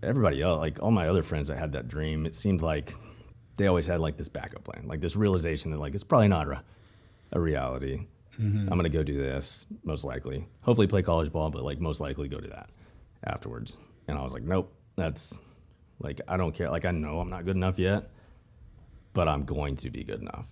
everybody else, like all my other friends that had that dream, it seemed like they always had like this backup plan, like this realization that like it's probably not a reality. I'm going to go do this, most likely. Hopefully play college ball, but like most likely go do that afterwards. And I was like, nope, that's like, I don't care. Like, I know I'm not good enough yet, but I'm going to be good enough.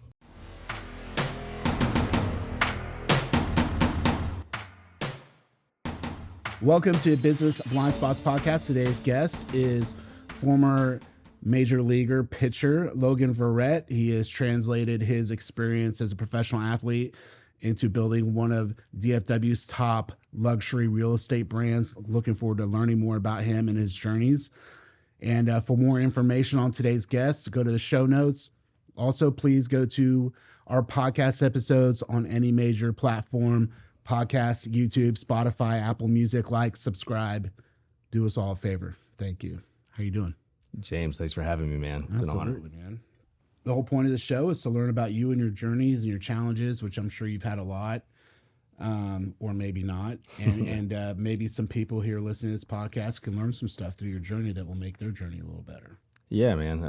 Welcome to Business Blindsports podcast. Today's guest is former major leaguer pitcher Logan Verrett. He has translated his experience as a professional athlete into building one of DFW's top luxury real estate brands. Looking forward to learning more about him and his journeys. And for more information on today's guest, go to the show notes. Also, please go to our podcast episodes on any major platform, podcast, YouTube, Spotify, Apple Music. Like, subscribe. Do us all a favor. Thank you. How you doing? James, thanks for having me, man. It's Absolutely, an honor. Man. The whole point of the show is to learn about you and your journeys and your challenges, which I'm sure you've had a lot, or maybe not. And maybe some people here listening to this podcast can learn some stuff through your journey that will make their journey a little better. Yeah, man.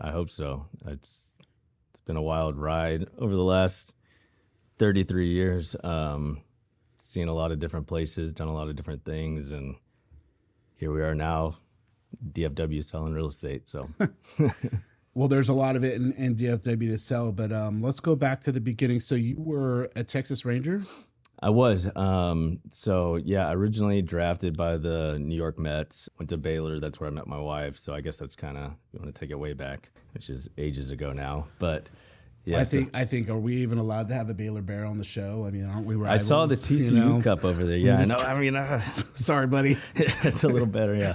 I hope so. It's been a wild ride over the last 33 years. Seen a lot of different places, done a lot of different things, and here we are now, DFW selling real estate. So. Well, there's a lot of it in DFW to sell, but let's go back to the beginning. So you were a Texas Ranger? I was. Originally drafted by the New York Mets, went to Baylor. That's where I met my wife. So I guess that's kind of, you want to take it way back, which is ages ago now. But yeah, I think, are we even allowed to have a Baylor Bear on the show? I mean, aren't we rivals? I saw the TCU Cup over there. Yeah, I know. I mean, sorry, buddy. It's a little better. Yeah,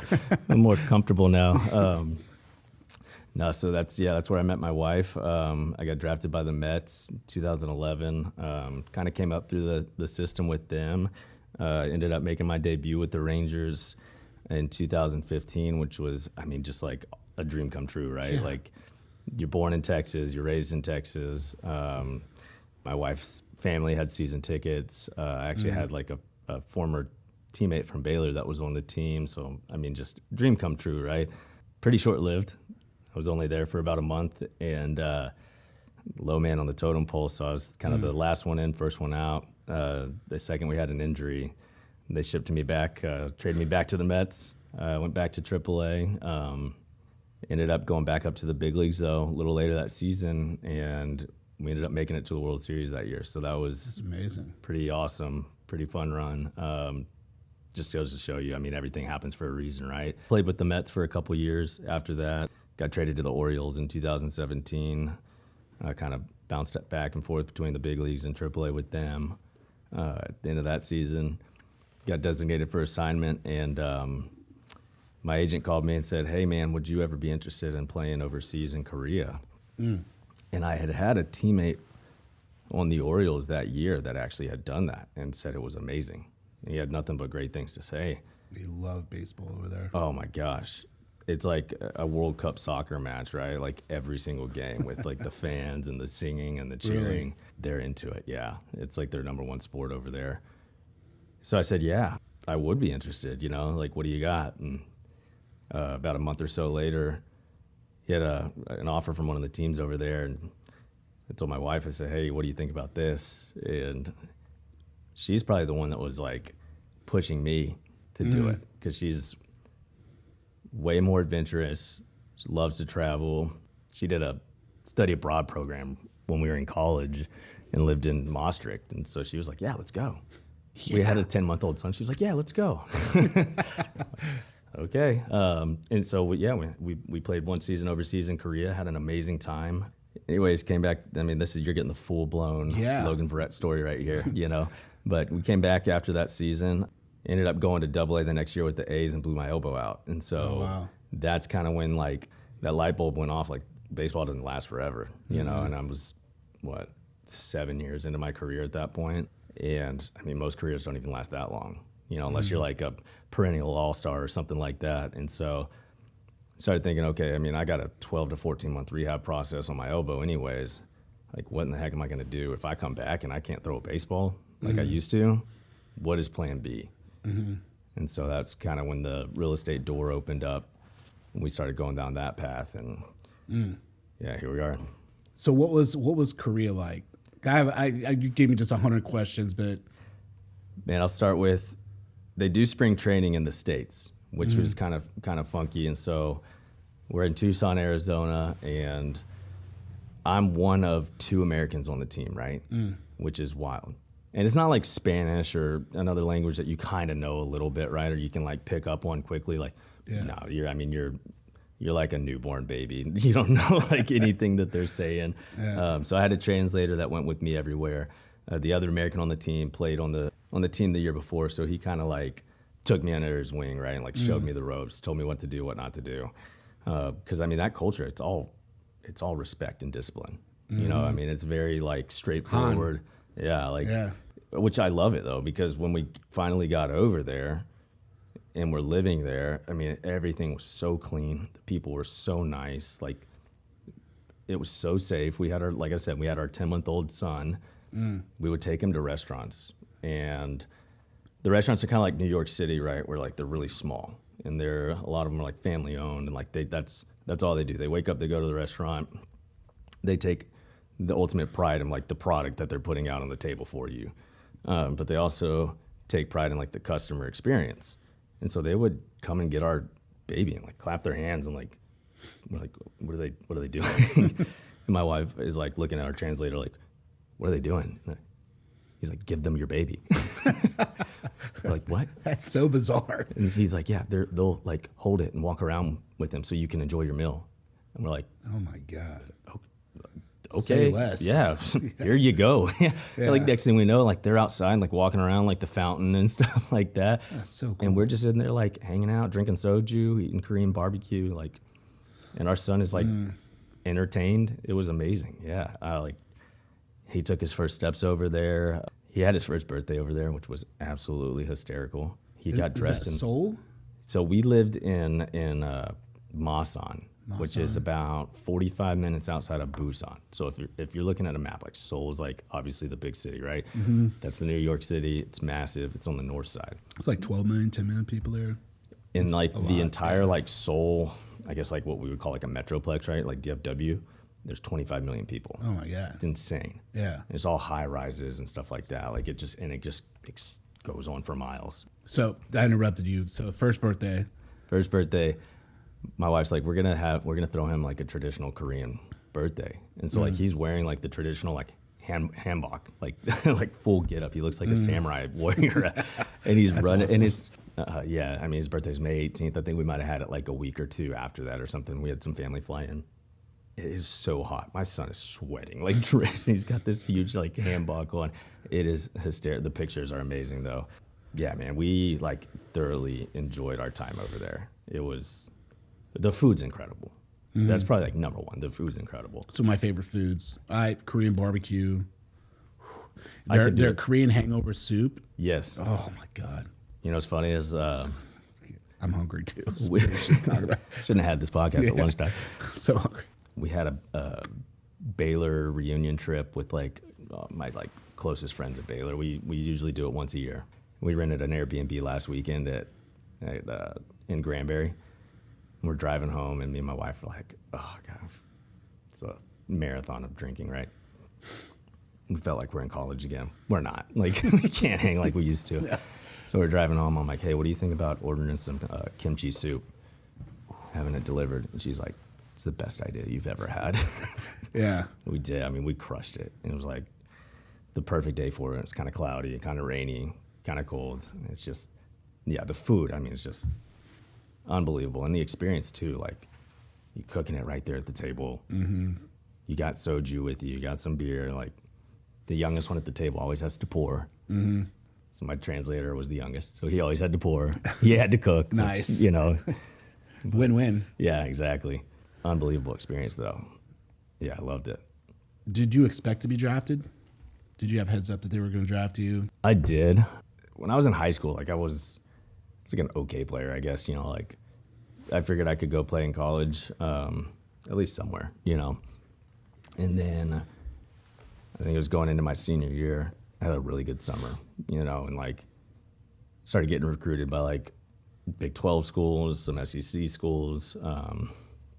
I'm more comfortable now. No, so that's where I met my wife. I got drafted by the Mets in 2011. Kind of came up through the system with them. Ended up making my debut with the Rangers in 2015, which was, I mean, just like a dream come true, right? Yeah. Like, you're born in Texas, you're raised in Texas. My wife's family had season tickets. I actually had like a former teammate from Baylor that was on the team. So, I mean, just dream come true, right? Pretty short-lived. I was only there for about a month, and low man on the totem pole, so I was kind of the last one in, first one out. The second we had an injury, they shipped me back, traded me back to the Mets. Went back to AAA. Ended up going back up to the big leagues, though, a little later that season, and we ended up making it to the World Series that year. So that was That's amazing. Pretty awesome, pretty fun run. Just goes to show you, I mean, everything happens for a reason, right? Played with the Mets for a couple years after that. Got traded to the Orioles in 2017. Kind of bounced back and forth between the big leagues and AAA with them. At the end of that season, got designated for assignment, and my agent called me and said, "Hey, man, would you ever be interested in playing overseas in Korea?" And I had a teammate on the Orioles that year that actually had done that and said it was amazing. He had nothing but great things to say. They love baseball over there. Oh, my gosh. It's like a World Cup soccer match, right? Like every single game with like the fans and the singing and the cheering. Really? They're into it, yeah. It's like their number one sport over there. So I said, yeah, I would be interested, like, what do you got? And about a month or so later, he had an offer from one of the teams over there. And I told my wife, I said, hey, what do you think about this? And she's probably the one that was like pushing me to do it, because she's way more adventurous. She loves to travel. She did a study abroad program when we were in college and lived in Maastricht. And so she was like, yeah, let's go. Yeah. We had a 10-month-old son. She's like, yeah, let's go. Okay. And so, we played one season overseas in Korea, had an amazing time. Anyways, came back. I mean, you're getting the full-blown Logan Verrett story right here, But we came back after that season. Ended up going to AA the next year with the A's and blew my elbow out. And so that's kind of when, like, that light bulb went off. Like, baseball doesn't last forever, and I was, 7 years into my career at that point. And, I mean, most careers don't even last that long, unless you're like a perennial all-star or something like that. And so I started thinking, okay, I mean, I got a 12 to 14-month rehab process on my elbow anyways. Like, what in the heck am I going to do if I come back and I can't throw a baseball like I used to? What is plan B? And so that's kind of when the real estate door opened up we started going down that path, and yeah, here we are. So what was Korea like? You gave me just 100 questions, but man, I'll start with, they do spring training in the States, which was kind of funky. And so we're in Tucson, Arizona, and I'm one of 2 Americans on the team, right? Which is wild. And it's not like Spanish or another language that you kind of know a little bit, right? Or you can like pick up on quickly. Like, no, you're like a newborn baby. You don't know like anything that they're saying. So I had a translator that went with me everywhere. The other American on the team played on the team the year before, so he kind of like took me under his wing, right, and like showed me the ropes, told me what to do, what not to do. Because I mean, that culture, it's all respect and discipline. You know, I mean, it's very like straightforward. Which I love it though, because when we finally got over there and we're living there, I mean, everything was so clean. The people were so nice. Like, it was so safe. We had like I said, we had our 10-month-old son. We would take him to restaurants, and the restaurants are kind of like New York City, right? Where like they're really small, and a lot of them are like family owned, and like that's all they do. They wake up, they go to the restaurant, they take the ultimate pride in like the product that they're putting out on the table for you, but they also take pride in like the customer experience. And so they would come and get our baby and like clap their hands, and like, we're like, what are they doing? And my wife is like looking at our translator like, what are they doing? He's like, give them your baby. We're like, what? That's so bizarre. And he's like, yeah, they'll like hold it and walk around with him so you can enjoy your meal. And we're like, oh my God. Okay. Say less. Yeah. Here you go. Like next thing we know, like they're outside, like walking around like the fountain and stuff like that. That's so cool. And we're just in there like hanging out, drinking soju, eating Korean barbecue, like, and our son is like entertained. It was amazing. Yeah. He took his first steps over there. He had his first birthday over there, which was absolutely hysterical. He got dressed in Seoul. So we lived in Masan, which is about 45 minutes outside of Busan. So if you're looking at a map, like Seoul is like obviously the big city, right? That's the New York City. It's massive. It's on the north side. It's like 12 million, 10 million people there. In like the entire like Seoul, I guess like what we would call like a metroplex, right? Like DFW. There's 25 million people. Oh my God. It's insane. Yeah. It's all high rises and stuff like that. Like it just goes on for miles. So I interrupted you. So first birthday, my wife's like, we're gonna throw him like a traditional Korean birthday. And so like he's wearing like the traditional like hanbok, like like full get up. He looks like a samurai warrior. And he's running awesome. And it's I mean his birthday's May 18th. I think we might have had it like a week or two after that or something. We had some family fly in. It is so hot. My son is sweating like drenched. He's got this huge like hanbok on. It is hysterical. The pictures are amazing though. Yeah, man, we like thoroughly enjoyed our time over there. The food's incredible. That's probably like number one. The food's incredible. So my favorite foods, Korean barbecue. Their Korean hangover soup. Yes. Oh my God. You know what's funny is I'm hungry too. We shouldn't have had this podcast at lunchtime. So hungry. We had a Baylor reunion trip with like my like closest friends at Baylor. We usually do it once a year. We rented an Airbnb last weekend in Granbury. We're driving home, and me and my wife were like, oh God, it's a marathon of drinking, right? We felt like we're in college again. We're not. Like, we can't hang like we used to. Yeah. So we're driving home. I'm like, hey, what do you think about ordering some kimchi soup, having it delivered? And she's like, it's the best idea you've ever had. Yeah. We did. I mean, we crushed it. And it was like the perfect day for it. It's kind of cloudy, kind of rainy, kind of cold. It's just, yeah, the food, I mean, it's just unbelievable. And the experience, too, like, you're cooking it right there at the table. You got soju with you. You got some beer. Like, the youngest one at the table always has to pour. So my translator was the youngest, so he always had to pour. He had to cook. Nice. Which, you know. Win-win. Yeah, exactly. Unbelievable experience, though. Yeah, I loved it. Did you expect to be drafted? Did you have heads up that they were going to draft you? I did. When I was in high school, like I was like an okay player, I guess. You know, like I figured I could go play in college, at least somewhere, you know. And then I think it was going into my senior year. I had a really good summer, you know, and like started getting recruited by like Big 12 schools, some SEC schools.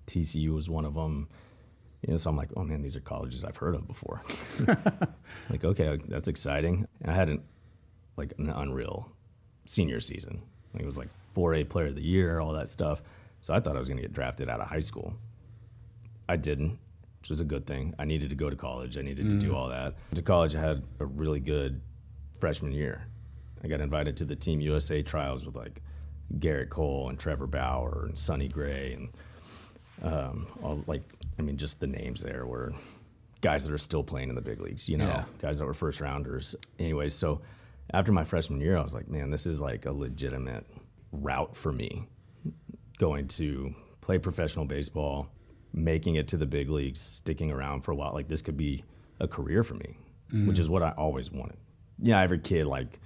TCU was one of them. So I'm like, oh man, these are colleges I've heard of before. Like, okay, that's exciting. And I had an unreal senior season. It was like 4A player of the year, all that stuff. So I thought I was going to get drafted out of high school. I didn't, which was a good thing. I needed to go to college. I needed to do all that. To college, I had a really good freshman year. I got invited to the Team USA trials with like Garrett Cole and Trevor Bauer and Sonny Gray and just the names there were guys that are still playing in the big leagues, guys that were first rounders. Anyways, so after my freshman year, I was like, man, this is like a legitimate route for me, going to play professional baseball, making it to the big leagues, sticking around for a while. Like, this could be a career for me, which is what I always wanted. Every kid, like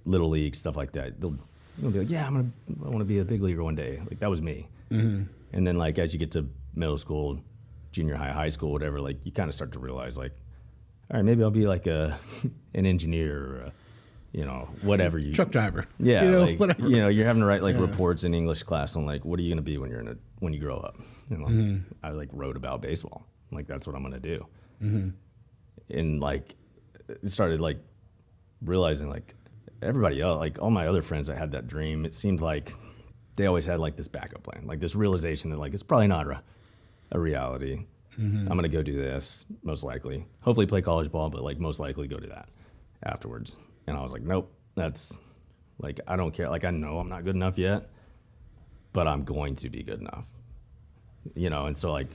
little league, stuff like that, they'll be like, I want to be a big leaguer one day. Like, that was me. And then, like, as you get to middle school, junior high, high school, whatever, like, you kind of start to realize, like, all right, maybe I'll be like an engineer or whatever you truck driver. Yeah, whatever. You're having to write like reports in English class on like, what are you going to be when you grow up? I like wrote about baseball. Like, that's what I'm going to do. And like, it started like realizing like everybody else, like all my other friends that had that dream, it seemed like they always had like this backup plan, like this realization that like it's probably not a reality. I'm going to go do this, most likely. Hopefully play college ball, but like most likely go do that afterwards. And I was like, nope, that's like, I don't care. Like, I know I'm not good enough yet, but I'm going to be good enough. And so like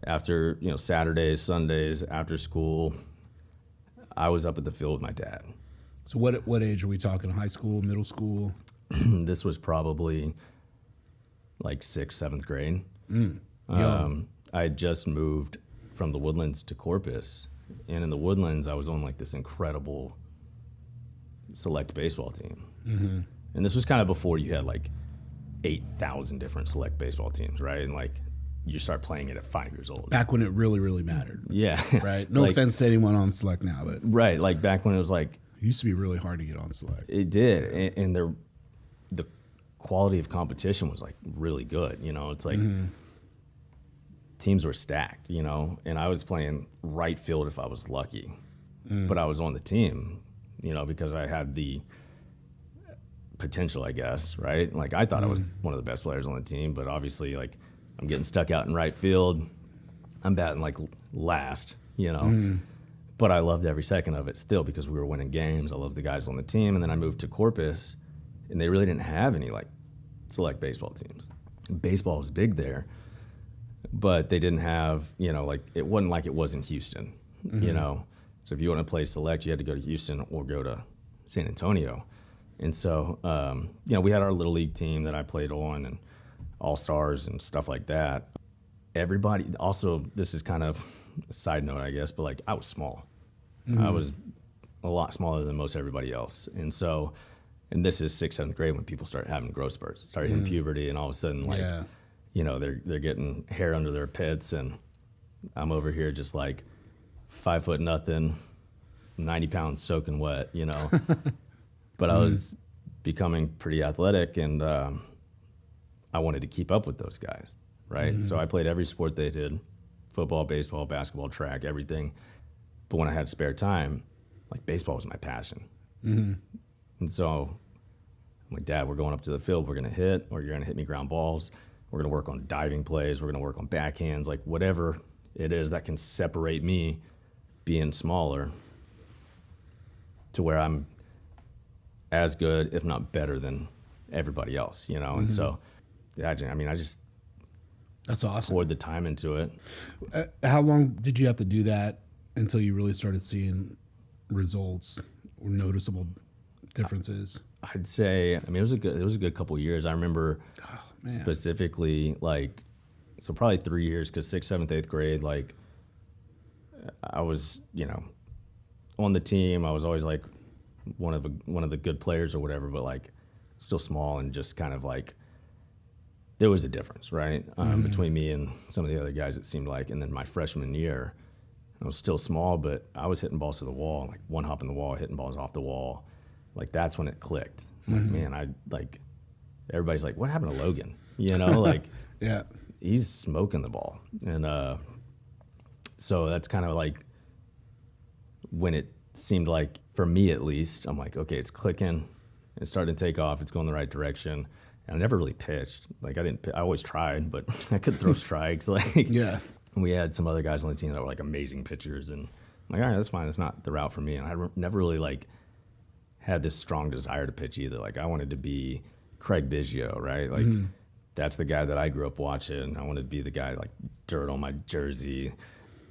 after, Saturdays, Sundays, after school, I was up at the field with my dad. So what age are we talking? High school, middle school? This was probably like 6th, 7th grade. I had just moved from the Woodlands to Corpus, and in the Woodlands, I was on like this incredible select baseball team. And this was kind of before you had like 8,000 different select baseball teams, right? And like you start playing it at 5 years old. Back when it really, really mattered. Yeah. Right? No offense to anyone on select now, but right, like back when it was like, it used to be really hard to get on select. It did, and the quality of competition was like really good. It's like teams were stacked, and I was playing right field if I was lucky, but I was on the team, because I had the potential, I guess, right? Like, I thought I was one of the best players on the team, but obviously, like, I'm getting stuck out in right field. I'm batting like last, but I loved every second of it still because we were winning games. I loved the guys on the team, and then I moved to Corpus, and they really didn't have any like select baseball teams. Baseball was big there, but they didn't have, like, it wasn't like it was in Houston, So if you want to play select, you had to go to Houston or go to San Antonio. And so, we had our little league team that I played on and all-stars and stuff like that. Everybody, also, this is kind of a side note, I guess, but like, I was small. I was a lot smaller than most everybody else. And so, and this is 6th, 7th grade when people start having growth spurts, start hitting puberty, and all of a sudden, like, they're getting hair under their pits, and I'm over here just like 5'0", 90 pounds soaking wet, But I was becoming pretty athletic, and I wanted to keep up with those guys, right? So I played every sport they did, football, baseball, basketball, track, everything. But when I had spare time, like, baseball was my passion. And so I'm like, Dad, we're going up to the field, we're going to hit, or you're going to hit me ground balls. We're going to work on diving plays. We're going to work on backhands, like whatever it is that can separate me being smaller to where I'm as good, if not better than everybody else, And so, I just that's awesome. poured the time into it. How long did you have to do that until you really started seeing results or noticeable differences? I'd say, it was a good couple of years. I remember specifically, like, so probably 3 years, because 6th, 7th, 8th grade, like, I was, on the team. I was always like one of the good players or whatever, but like still small, and just kind of like there was a difference, right, between me and some of the other guys, it seemed like. And then my freshman year, I was still small, but I was hitting balls to the wall, like one hop in the wall, hitting balls off the wall. Like, that's when it clicked. I'm like, man, everybody's like, what happened to Logan? You know, like, yeah, he's smoking the ball. And so that's kind of like when it seemed like, for me at least, I'm like, okay, it's clicking. It's starting to take off. It's going the right direction. And I never really pitched. Like, I always tried, but I could throw strikes. Like, yeah. We had some other guys on the team that were like amazing pitchers. And I'm like, all right, that's fine. That's not the route for me. And I never really like had this strong desire to pitch either. Like, I wanted to be Craig Biggio, right? Like, that's the guy that I grew up watching. I wanted to be the guy, like, dirt on my jersey,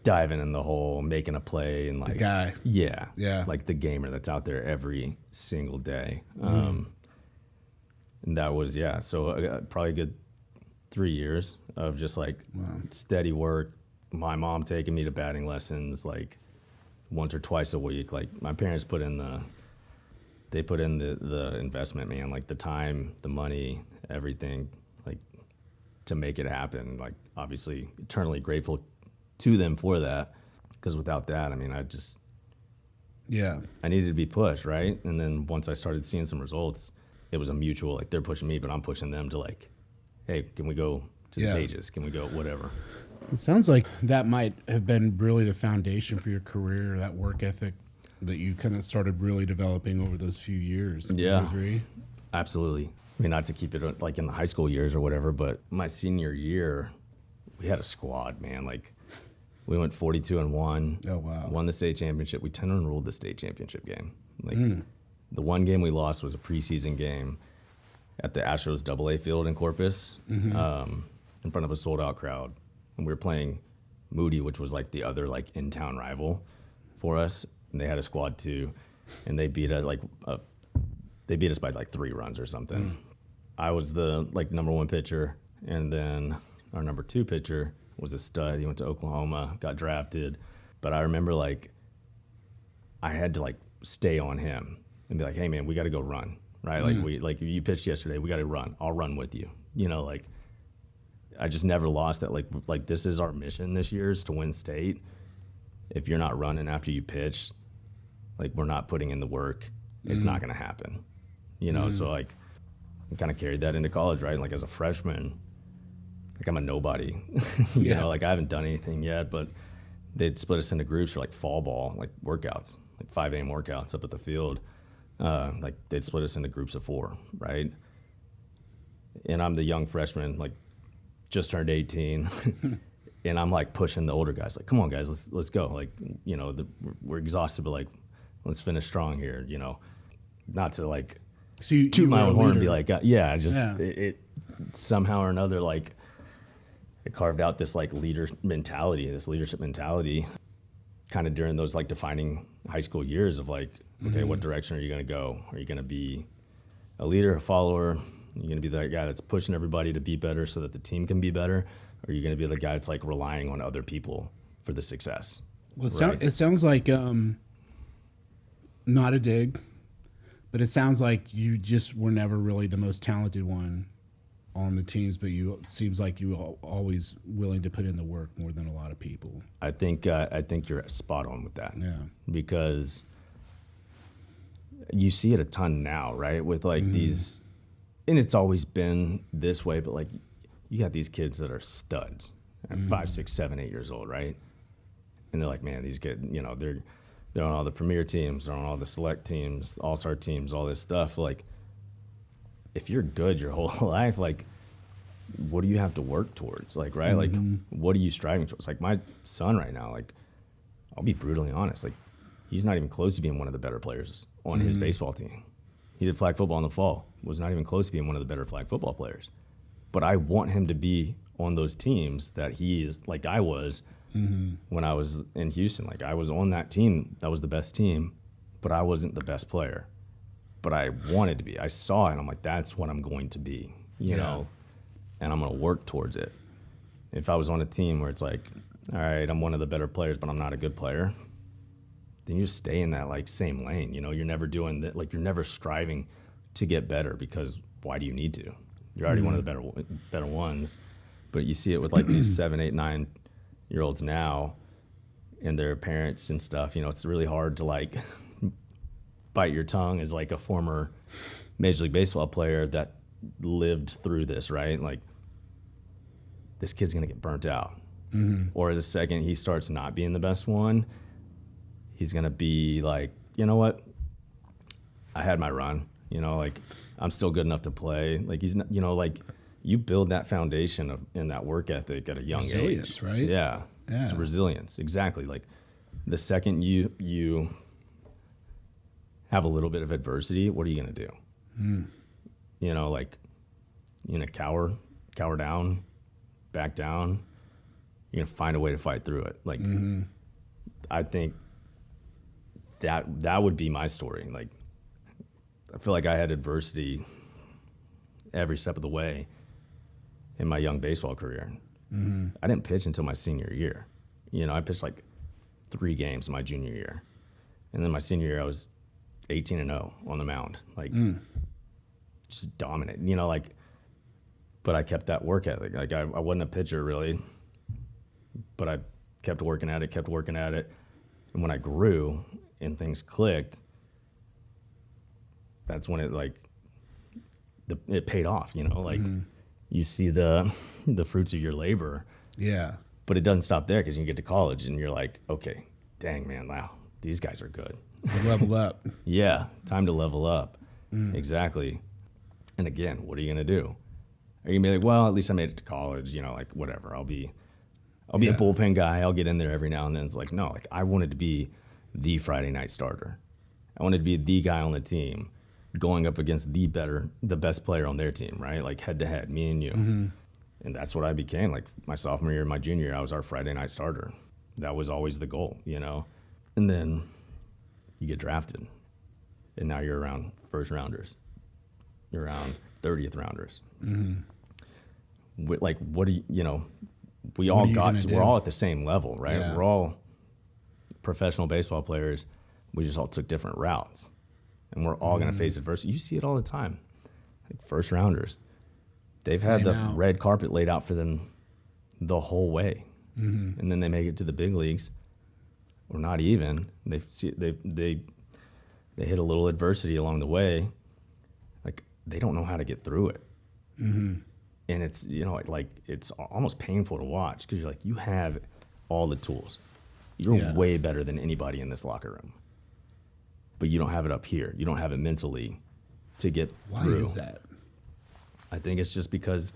diving in the hole, making a play, and like the guy. Yeah. Yeah. Like the gamer that's out there every single day. And that was, so probably a good 3 years of just like steady work. My mom taking me to batting lessons like once or twice a week. Like, my parents put in the investment, man, like the time, the money, everything, like, to make it happen. Like, obviously eternally grateful to them for that, because without that, I mean, I needed to be pushed, right? And then once I started seeing some results, it was a mutual, like, they're pushing me, but I'm pushing them to, like, hey, can we go to the pages? Can we go whatever? It sounds like that might have been really the foundation for your career, that work ethic that you kind of started really developing over those few years. Yeah. Would you agree? Absolutely. I mean, not to keep it like in the high school years or whatever, but my senior year, we had a squad, man. Like, we went 42-1. Oh, wow. Won the state championship. We 10-run ruled the state championship game. Like, the one game we lost was a preseason game at the Astros AA field in Corpus, in front of a sold-out crowd. And we were playing Moody, which was like the other like in-town rival for us. And they had a squad too, and they beat us by like 3 runs or something. I was the like number 1 pitcher, and then our number 2 pitcher was a stud. He went to Oklahoma, got drafted. But I remember, like, I had to like stay on him and be like, hey man, we got to go run, right? Like you pitched yesterday, we got to run. I'll run with you. You know, like, I just never lost that. Like this is our mission this year, is to win state. If you're not running after you pitch, like, we're not putting in the work, it's not going to happen, you know? So, like, I kind of carried that into college, right? Like, as a freshman, like, I'm a nobody, you know, like, I haven't done anything yet, but they'd split us into groups for like fall ball, like workouts, like 5 a.m. workouts up at the field. Like, they'd split us into groups of 4, right? And I'm the young freshman, like, just turned 18. And I'm like pushing the older guys, like, come on guys, let's go. Like, you know, we're exhausted, but like, let's finish strong here, you know, not to like toot my own horn and be like, it somehow or another, like, it carved out this like leadership mentality kind of during those like defining high school years of like, okay, what direction are you going to go? Are you going to be a leader, a follower? Are you going to be that guy that's pushing everybody to be better so that the team can be better? Or are you going to be the guy that's like relying on other people for the success? Well, it sounds like, not a dig, but it sounds like you just were never really the most talented one on the teams, but seems like you were always willing to put in the work more than a lot of people. I think you're spot on with that. Yeah. Because you see it a ton now, right? With like these, and it's always been this way, but like, you got these kids that are studs at 5, 6, 7, 8 years old, right? And they're like, man, these kids, you know, they're on all the premier teams, they're on all the select teams, all-star teams, all this stuff. Like, if you're good your whole life, like, what do you have to work towards? Like, right? Like, what are you striving towards? Like, my son right now, like, I'll be brutally honest, like, he's not even close to being one of the better players on his baseball team. He did flag football in the fall, was not even close to being one of the better flag football players. But I want him to be on those teams that he is, like I was when I was in Houston. Like, I was on that team. That was the best team, but I wasn't the best player. But I wanted to be. I saw it, and I'm like, that's what I'm going to be, you know, and I'm going to work towards it. If I was on a team where it's like, all right, I'm one of the better players, but I'm not a good player, then you just stay in that, like, same lane. You know, you're never doing that. Like, you're never striving to get better, because why do you need to? You're already one of the better ones. But you see it with like these 7, 8, 9-year-olds now and their parents and stuff. You know, it's really hard to like bite your tongue as like a former Major League Baseball player that lived through this, right? Like, this kid's going to get burnt out. Or the second he starts not being the best one, he's going to be like, you know what? I had my run, you know, like, I'm still good enough to play. Like, he's not, you know, like, you build that foundation in that work ethic at a young resilience, age. Right? Yeah. It's resilience. Exactly. Like, the second you have a little bit of adversity, what are you going to do? You know, like, you're going to cower down, back down. You're going to find a way to fight through it. Like, I think that would be my story. Like, I feel like I had adversity every step of the way in my young baseball career. I didn't pitch until my senior year. You know, I pitched like 3 games my junior year. And then my senior year, I was 18-0 on the mound. Like, just dominant, you know, like, but I kept that work ethic. Like, I wasn't a pitcher really, but I kept working at it. And when I grew and things clicked, that's when it, like, it paid off, you know, like, you see the fruits of your labor. Yeah. But it doesn't stop there, because you get to college and you're like, okay, dang, man, wow, these guys are good. Level up. Yeah, time to level up. Exactly. And again, what are you going to do? Are you going to be like, well, at least I made it to college, you know, like, whatever. I'll be a bullpen guy. I'll get in there every now and then. It's like, no, like, I wanted to be the Friday night starter. I wanted to be the guy on the team going up against the best player on their team, right? Like, head to head, me and you. And that's what I became. Like, my sophomore year, my junior year, I was our Friday night starter. That was always the goal, you know? And then you get drafted, and now you're around first rounders. You're around 30th rounders. Like, what do you know, we're all at the same level, right? Yeah. We're all professional baseball players. We just all took different routes, and we're all going to face adversity. You see it all the time. Like, first rounders, they've had the red carpet laid out for them the whole way. And then they make it to the big leagues, or not even. They hit a little adversity along the way. Like, they don't know how to get through it. And it's, you know, like, it's almost painful to watch, because you're like, you have all the tools. You're way better than anybody in this locker room. But you don't have it up here. You don't have it mentally to get through. Why is that? I think it's just because,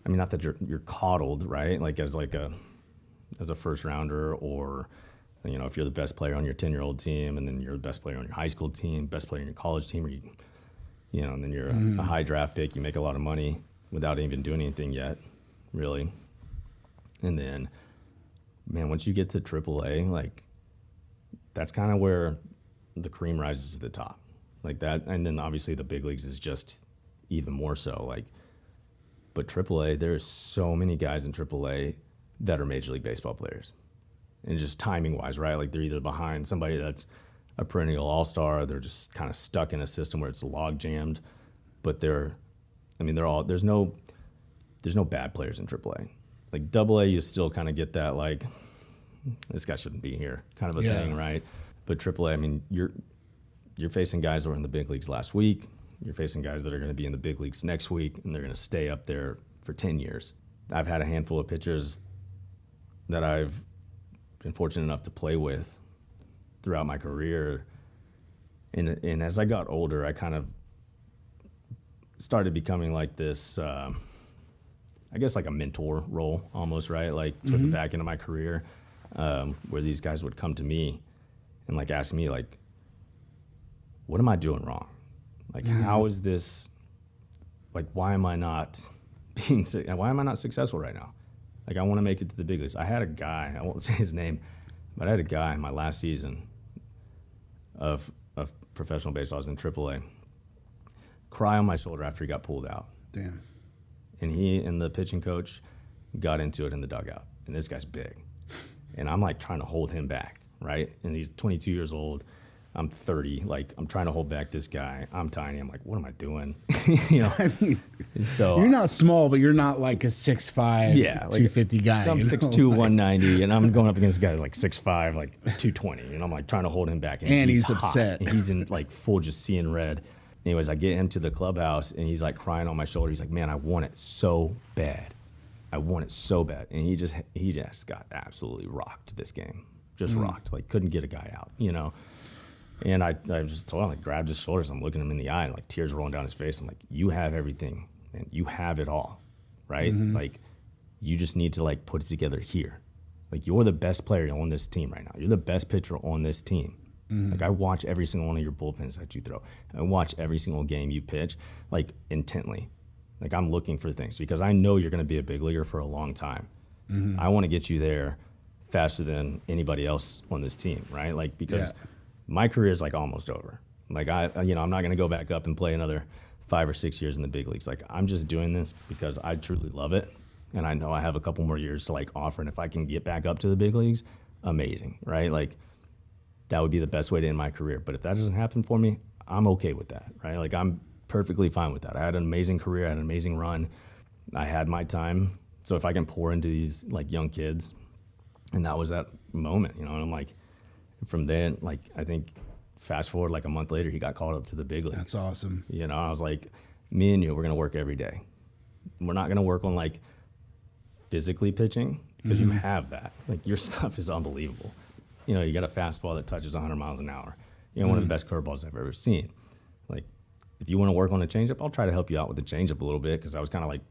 I mean, not that you're coddled, right? Like, as a first rounder, or, you know, if you're the best player on your 10-year-old team, and then you're the best player on your high school team, best player on your college team, or you know, and then you're a high draft pick, you make a lot of money without even doing anything yet, really. And then, man, once you get to AAA, like, that's kind of where the cream rises to the top. Like that, and then obviously the big leagues is just even more so. Like, but AAA, there's so many guys in AAA that are Major League Baseball players. And just timing-wise, right? Like, they're either behind somebody that's a perennial all-star, they're just kind of stuck in a system where it's log-jammed, but they're all, there's no bad players in AAA. Like, AA, you still kind of get that, like, this guy shouldn't be here kind of a thing, right? But AAA, I mean, you're facing guys that were in the big leagues last week, you're facing guys that are going to be in the big leagues next week, and they're going to stay up there for 10 years. I've had a handful of pitchers that I've been fortunate enough to play with throughout my career. And as I got older, I kind of started becoming like this, I guess like a mentor role almost, right? Like towards the back end of my career, where these guys would come to me and like ask me like, what am I doing wrong? Like, how is this, like, why am I not successful right now? Like, I want to make it to the big leagues. I had a guy, I won't say his name, but I had a guy in my last season of professional baseball, I was in AAA, cry on my shoulder after he got pulled out. Damn. And he and the pitching coach got into it in the dugout. And this guy's big. And I'm like trying to hold him back, right? And he's 22 years old. I'm 30. Like, I'm trying to hold back this guy. I'm tiny. I'm like, what am I doing? You know? I mean, so you're not small, but you're not like a 6'5", like 250 guy. I'm 6'2", 190, and I'm going up against guys like 6'5", like 220. And I'm like trying to hold him back. And he's upset. And he's in like full just seeing red. anyways, I get him to the clubhouse, and he's like crying on my shoulder. He's like, man, I want it so bad. I want it so bad. And he just got absolutely rocked this game. Just rocked. Like, couldn't get a guy out, you know. And I just told him, like, grabbed his shoulders. I'm looking him in the eye, and like tears rolling down his face. I'm like, you have everything, man. You have it all, right? Like, you just need to like put it together here. Like, you're the best player on this team right now. You're the best pitcher on this team. Like, I watch every single one of your bullpens that you throw. I watch every single game you pitch, like, intently. Like, I'm looking for things because I know you're going to be a big leaguer for a long time. I want to get you there faster than anybody else on this team, right? Like, because my career is like almost over. Like, I'm not going to go back up and play another 5 or 6 years in the big leagues. Like, I'm just doing this because I truly love it. And I know I have a couple more years to like offer. And if I can get back up to the big leagues, amazing, right? Like, that would be the best way to end my career. But if that doesn't happen for me, I'm okay with that, right? Like, I'm perfectly fine with that. I had an amazing career, I had an amazing run. I had my time. So if I can pour into these like young kids, and that was that moment, you know, and I'm like, from then, like, I think fast forward like a month later, he got called up to the big leagues. That's awesome. You know, I was like, me and you, we're going to work every day. We're not going to work on like physically pitching because you have that. Like, your stuff is unbelievable. You know, you got a fastball that touches 100 miles an hour. You know, one of the best curveballs I've ever seen. Like, if you want to work on a changeup, I'll try to help you out with the changeup a little bit because that was kind of like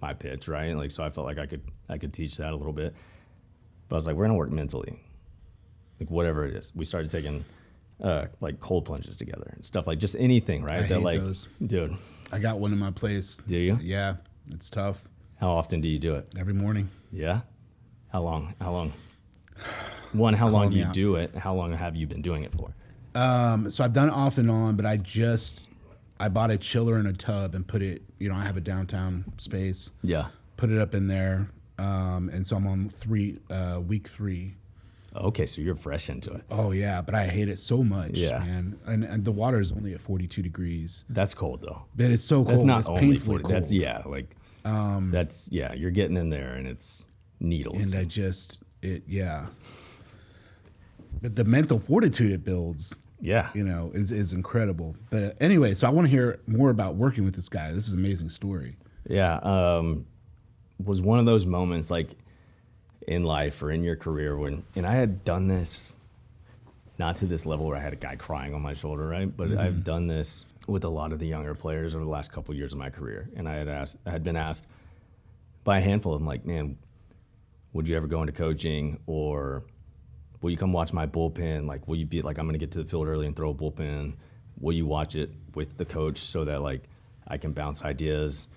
my pitch, right? Like, so I felt like I could teach that a little bit. But I was like, we're gonna work mentally, like whatever it is. We started taking like cold plunges together and stuff, like just anything, right? I hate those. Dude. I got one in my place. Do you? Yeah, it's tough. How often do you do it? Every morning. Yeah. How long? One, how long do you do it? How long have you been doing it for? So I've done it off and on, but I bought a chiller in a tub and put it, you know, I have a downtown space. Yeah. Put it up in there. And so I'm on week 3. Okay, so you're fresh into it. Oh yeah, but I hate it so much, man. And the water is only at 42 degrees. That's cold though. That is so cold. That's not it's only painfully 40. cold. That's you're getting in there and it's needles. And but the mental fortitude it builds, you know, is incredible. But anyway, so I want to hear more about working with this guy. This is an amazing story. Yeah. Was one of those moments like in life or in your career and I had done this, not to this level where I had a guy crying on my shoulder, right? But I've done this with a lot of the younger players over the last couple of years of my career. And I had been asked by a handful of them, like, man, would you ever go into coaching, or will you come watch my bullpen? Like, will you be like, I'm going to get to the field early and throw a bullpen. Will you watch it with the coach so that like I can bounce ideas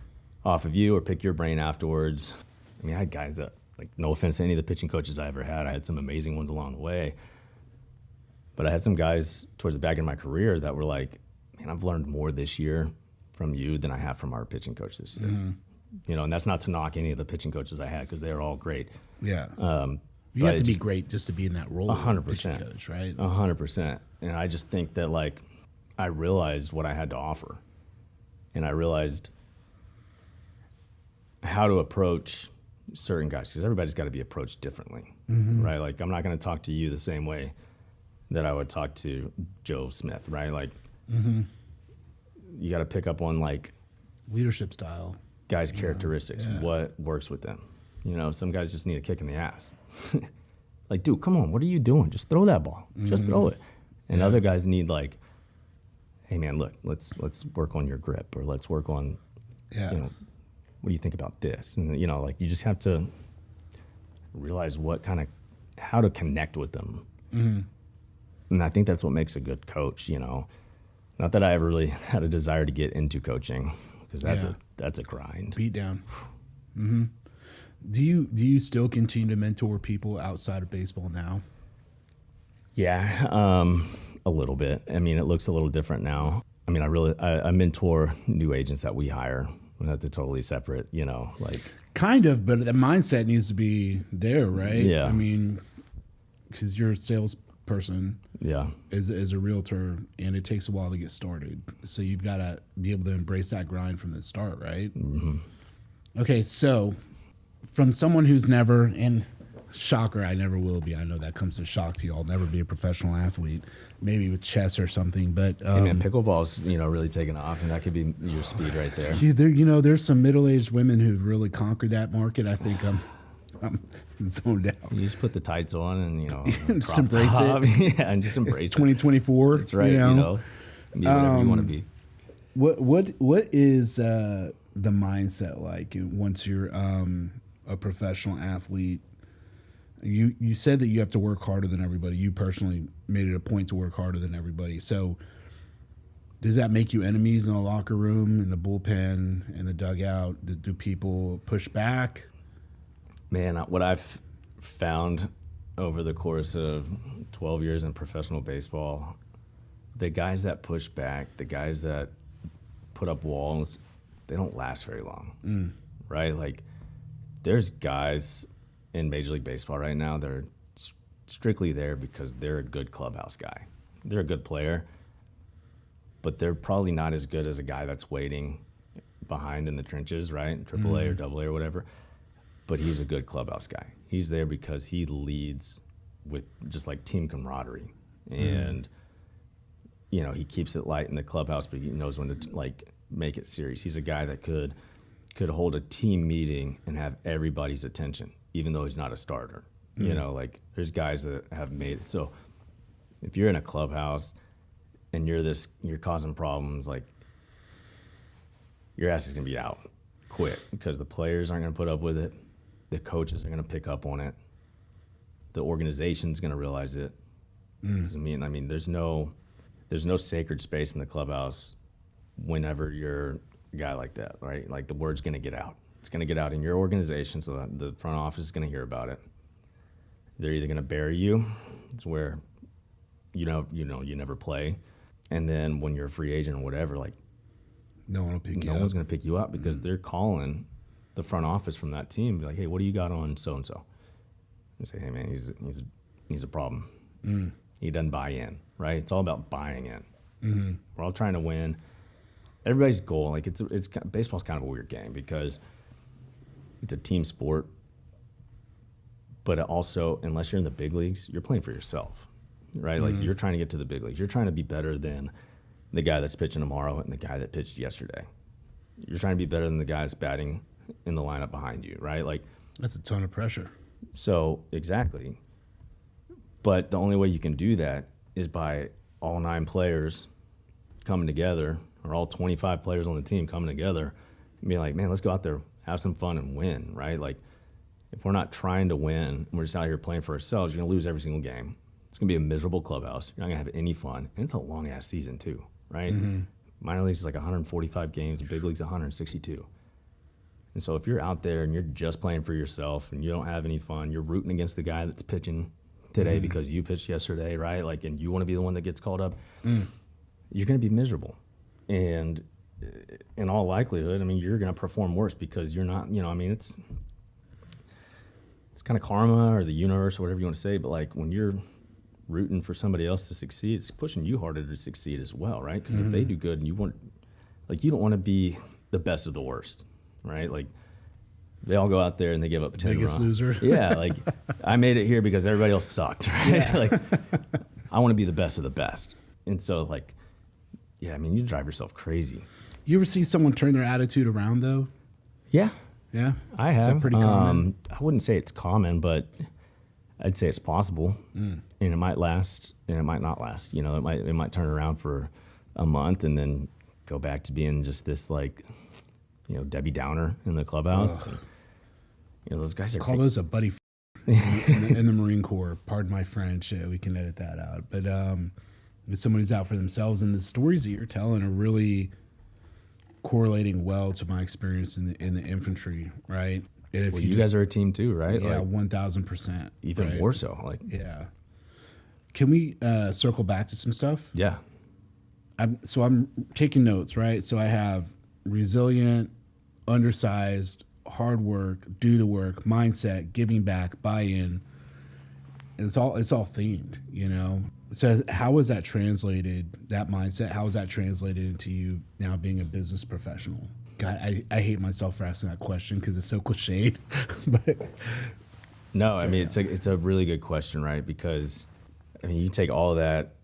off of you or pick your brain afterwards? I mean, I had guys that, like, no offense to any of the pitching coaches I ever had, I had some amazing ones along the way. But I had some guys towards the back end of my career that were like, man, I've learned more this year from you than I have from our pitching coach this year. You know, and that's not to knock any of the pitching coaches I had because they were all great. Yeah. You have to be great just to be in that role. 100%. Coach, right? 100%. And I just think that, like, I realized what I had to offer. And I realized how to approach certain guys, because everybody's got to be approached differently, right? Like, I'm not going to talk to you the same way that I would talk to Joe Smith, right? Like, you got to pick up on, like, leadership style, guys' characteristics, what works with them. You know, some guys just need a kick in the ass. Like, dude, come on, what are you doing? Just throw that ball. Just throw it. And other guys need, like, hey, man, look, let's work on your grip, or let's work on, you know, what do you think about this? And, you know, like, you just have to realize how to connect with them. And I think that's what makes a good coach, you know. Not that I ever really had a desire to get into coaching, because that's a grind. Beat down. Do you still continue to mentor people outside of baseball now? Yeah, a little bit. I mean, it looks a little different now. I mean, I mentor new agents that we hire. That's a totally separate, you know, like. Kind of, but the mindset needs to be there, right? Yeah. I mean, because you're a salesperson. Yeah. As a realtor, and it takes a while to get started. So you've got to be able to embrace that grind from the start, right? Okay, so from someone who's never, and Shocker, I never will be. I know that comes as a shock to you. I'll never be a professional athlete. Maybe with chess or something. But hey man, pickleball's really taking off, and that could be your speed right there. There's some middle-aged women who've really conquered that market. I think I'm zoned out. You just put the tights on and just embrace it. Yeah, and just embrace it. 2024. That's right. Be whatever you want to be. What is the mindset like once you're a professional athlete? You said that you have to work harder than everybody. You personally made it a point to work harder than everybody. So does that make you enemies in the locker room, in the bullpen, in the dugout? Do people push back? Man, what I've found over the course of 12 years in professional baseball, the guys that push back, the guys that put up walls, they don't last very long, right? Like, there's guys in Major League Baseball right now, they're strictly there because they're a good clubhouse guy. They're a good player, but they're probably not as good as a guy that's waiting behind in the trenches, right? AAA or AA or whatever. But he's a good clubhouse guy. He's there because he leads with just like team camaraderie. And, he keeps it light in the clubhouse, but he knows when to like make it serious. He's a guy that could hold a team meeting and have everybody's attention, even though he's not a starter. Like there's guys that have made it. So if you're in a clubhouse and you're causing problems, like your ass is going to be out quick because the players aren't going to put up with it. The coaches are going to pick up on it. The organization's going to realize it. I mean, there's no sacred space in the clubhouse whenever you're a guy like that, right? Like the word's going to get out. It's going to get out in your organization, so that the front office is going to hear about it. They're either going to bury you, it's where you never play, and then when you're a free agent or whatever, like no one's going to pick you up because they're calling the front office from that team, be like, hey, what do you got on so and so? And say, hey man, he's a problem. He doesn't buy in, right? It's all about buying in. We're all trying to win. Everybody's goal, like it's baseball's kind of a weird game because it's a team sport, but also, unless you're in the big leagues, you're playing for yourself, right? Like you're trying to get to the big leagues. You're trying to be better than the guy that's pitching tomorrow and the guy that pitched yesterday. You're trying to be better than the guy that's batting in the lineup behind you, right? Like that's a ton of pressure. So exactly. But the only way you can do that is by all 9 players coming together, or all 25 players on the team coming together and being like, man, let's go out there, have some fun and win, right? Like if we're not trying to win and we're just out here playing for ourselves, you're going to lose every single game. It's going to be a miserable clubhouse. You're not going to have any fun. And it's a long-ass season too, right? Minor leagues is like 145 games, and big leagues 162. And so if you're out there and you're just playing for yourself and you don't have any fun, you're rooting against the guy that's pitching today because you pitched yesterday, right? Like, and you want to be the one that gets called up, you're going to be miserable. And in all likelihood, I mean, you're going to perform worse because you're not, it's kind of karma or the universe or whatever you want to say. But like when you're rooting for somebody else to succeed, it's pushing you harder to succeed as well, right? Because if they do good and you don't want to be the best of the worst, right? Like they all go out there and they give up 10 biggest loser. Yeah, like I made it here because everybody else sucked, right? Yeah. Like I want to be the best of the best. And so like, yeah, I mean, you drive yourself crazy. You ever see someone turn their attitude around though? Yeah. Yeah? I have. Is that pretty common? I wouldn't say it's common, but I'd say it's possible. And it might last and it might not last. It might turn around for a month and then go back to being just this like, Debbie Downer in the clubhouse. And, those guys are call those a buddy in the Marine Corps. Pardon my French. We can edit that out. But if somebody's out for themselves, and the stories that you're telling are really correlating well to my experience in the infantry, right? And if you guys are a team too, right? Yeah, like, 1,000%. Even right? more so. Like, yeah. Can we circle back to some stuff? Yeah. I'm taking notes, right? So I have resilient, undersized, hard work, do the work, mindset, giving back, buy-in. It's all themed, So how was that translated, that mindset? How was that translated into you now being a business professional? God, I hate myself for asking that question because it's so cliched. But No, I mean, it's a really good question, right? Because, I mean, you take all of that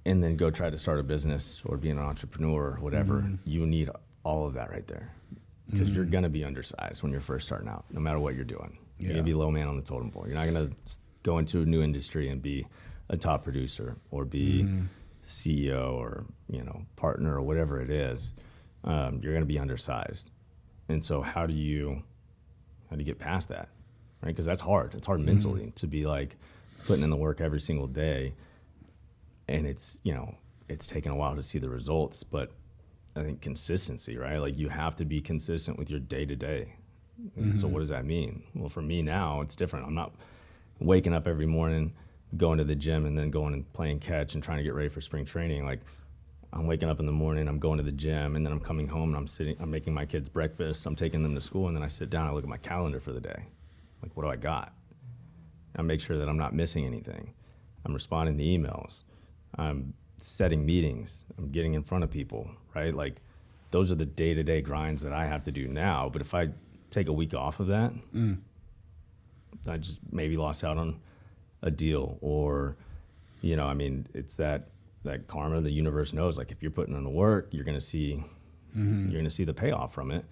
and then go try to start a business or be an entrepreneur or whatever. You need all of that right there, because you're going to be undersized when you're first starting out, no matter what you're doing. You're going to be low man on the totem pole. You're not going to go into a new industry and be a top producer or be CEO or, you know, partner or whatever it is. You're going to be undersized. And so how do you get past that? Right? Because that's hard. It's hard mentally to be like putting in the work every single day. And it's, you know, it's taken a while to see the results, but I think consistency, right? Like you have to be consistent with your day to day. So what does that mean? Well, for me now, it's different. I'm not waking up every morning, going to the gym and then going and playing catch and trying to get ready for spring training. Like I'm waking up in the morning, I'm going to the gym, and then I'm coming home and I'm making my kids breakfast, I'm taking them to school, and then I sit down, I look at my calendar for the day. Like, what do I got? I make sure that I'm not missing anything. I'm responding to emails. I'm setting meetings. I'm getting in front of people, right? Like, those are the day-to-day grinds that I have to do now. But if I take a week off of that, I just maybe lost out on a deal, or, you know, I mean, it's that karma. The universe knows, like, if you're putting in the work, you're gonna see the payoff from it.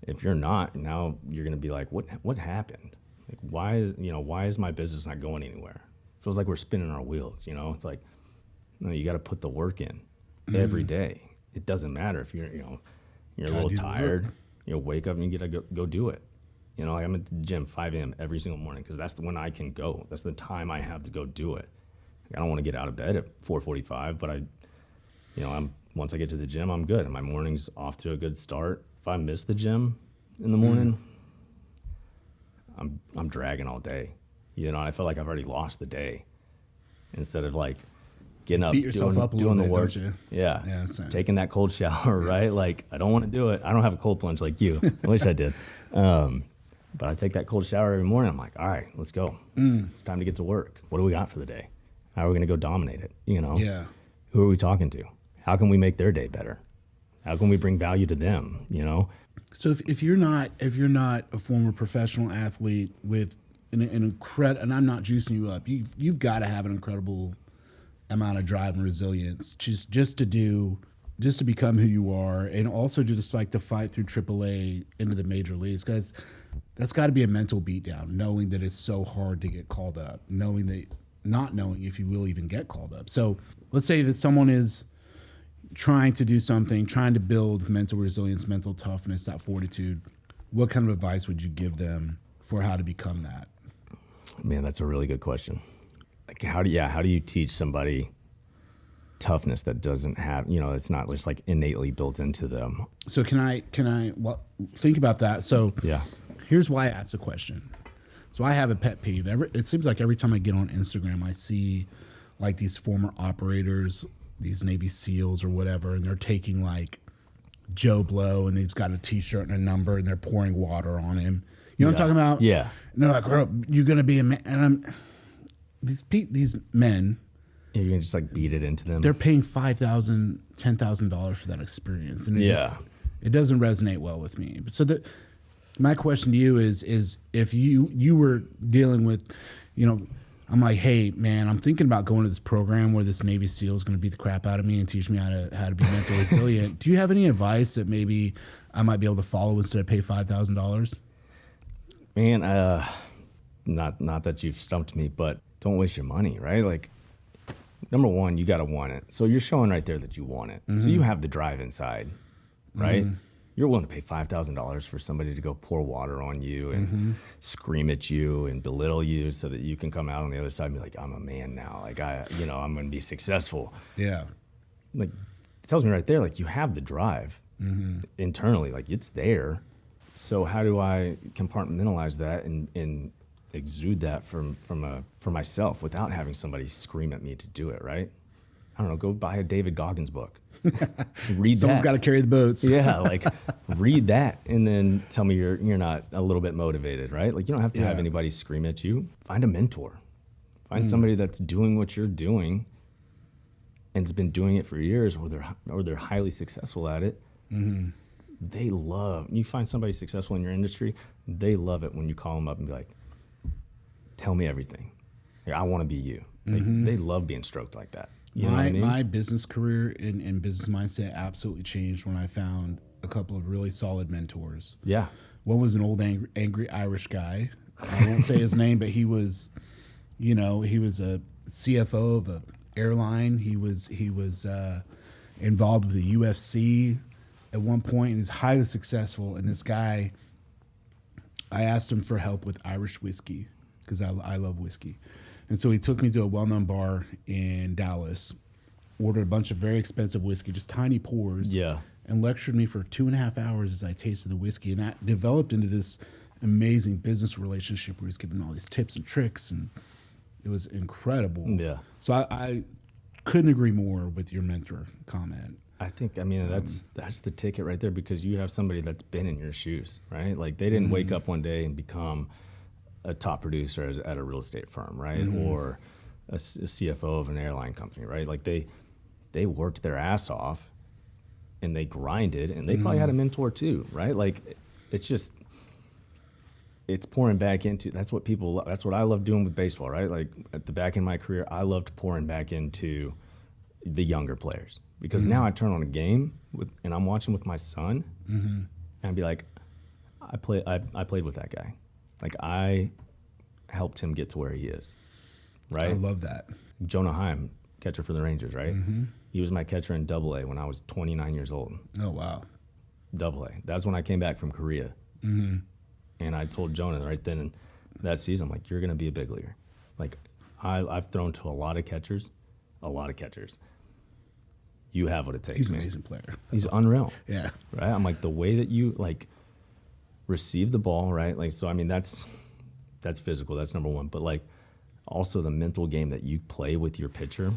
If you're not, now you're gonna be like, what happened? Like, why is my business not going anywhere? It feels like we're spinning our wheels, you know? It's like, no, you got to put the work in every day. It doesn't matter if you're a little tired. You wake up and you got to go do it. You know, like I'm at the gym 5 a.m. every single morning because that's when I can go. That's the time I have to go do it. Like, I don't want to get out of bed at 4:45, but once I get to the gym, I'm good, and my morning's off to a good start. If I miss the gym in the morning, I'm dragging all day. You know, I feel like I've already lost the day instead of like getting up, beat yourself up a little doing the bit, work. don't you? Yeah, taking that cold shower, right? Like, I don't want to do it. I don't have a cold plunge like you. I wish I did. But I take that cold shower every morning. I'm like, all right, let's go. It's time to get to work. What do we got for the day? How are we going to go dominate it? You know? Yeah. Who are we talking to? How can we make their day better? How can we bring value to them? You know? So if you're not a former professional athlete with an incredible, and I'm not juicing you up, you've got to have an incredible amount of drive and resilience just to become who you are, and also just like to fight through AAA into the major leagues, because that's got to be a mental beatdown, knowing that it's so hard to get called up, not knowing if you will even get called up. So let's say that someone is trying to do something, trying to build mental resilience, mental toughness, that fortitude. What kind of advice would you give them for how to become that? Man, that's a really good question. Like, how do you teach somebody toughness that doesn't have, you know, it's not just like innately built into them? So can I think about that? So yeah, here's why I asked the question. So I have a pet peeve. It seems like every time I get on Instagram, I see like these former operators, these Navy SEALs or whatever, and they're taking like Joe Blow, and he's got a T-shirt and a number, and they're pouring water on him. You know what I'm talking about? Yeah. And they're like, oh, you're gonna be a man, and these men. You're gonna just like beat it into them. They're paying $5,000, $10,000 for that experience, and it doesn't resonate well with me. So my question to you is if you were dealing with, you know, I'm like, hey man, I'm thinking about going to this program where this Navy SEAL is going to beat the crap out of me and teach me how to be mentally resilient. Do you have any advice that maybe I might be able to follow instead of pay $5,000? Man, not that you've stumped me, but don't waste your money, right? Like, number one, you got to want it. So you're showing right there that you want it. So you have the drive inside, right? You're willing to pay $5,000 for somebody to go pour water on you and scream at you and belittle you so that you can come out on the other side and be like, I'm a man now. Like, I'm going to be successful. Yeah. Like, it tells me right there, like, you have the drive internally. Like, it's there. So how do I compartmentalize that and exude that for myself without having somebody scream at me to do it, right? I don't know, go buy a David Goggins book. Read Someone's got to carry the boats. Yeah, like read that and then tell me you're not a little bit motivated, right? Like, you don't have to have anybody scream at you. Find a mentor. Find somebody that's doing what you're doing and has been doing it for years, or they're highly successful at it. You find somebody successful in your industry, they love it when you call them up and be like, tell me everything. Like, I want to be you. They love being stroked like that. You know what I mean? My business career and business mindset absolutely changed when I found a couple of really solid mentors. Yeah. One was an old angry Irish guy. I won't say his name, but he was, he was a CFO of an airline. He was involved with the UFC at one point, and he's highly successful. And this guy, I asked him for help with Irish whiskey because I love whiskey. And so he took me to a well-known bar in Dallas, ordered a bunch of very expensive whiskey, just tiny pours, and lectured me for 2.5 hours as I tasted the whiskey. And that developed into this amazing business relationship where he's giving all these tips and tricks, and it was incredible. Yeah. So I couldn't agree more with your mentor comment. I think, that's the ticket right there, because you have somebody that's been in your shoes, right? Like, they didn't wake up one day and become a top producer at a real estate firm, right? Or a CFO of an airline company, right? Like, they worked their ass off and they grinded, and they probably had a mentor too, right? Like, it's pouring back into, that's what I love doing with baseball, right? Like, at the back end of my career, I loved pouring back into the younger players, because now I turn on a game and I'm watching with my son, and I'd be like, I played with that guy. Like, I helped him get to where he is, right? I love that. Jonah Heim, catcher for the Rangers, right? He was my catcher in Double-A when I was 29 years old. Oh, wow. Double-A. That's when I came back from Korea. And I told Jonah right then in that season, I'm like, you're going to be a big leaguer. Like, I've thrown to a lot of catchers. You have what it takes, He's an man. amazing player. He's unreal. Yeah. Right? I'm like, the way that you, like, receive the ball, right? Like, so, I mean, that's physical. That's number one. But, like, also the mental game that you play with your pitcher.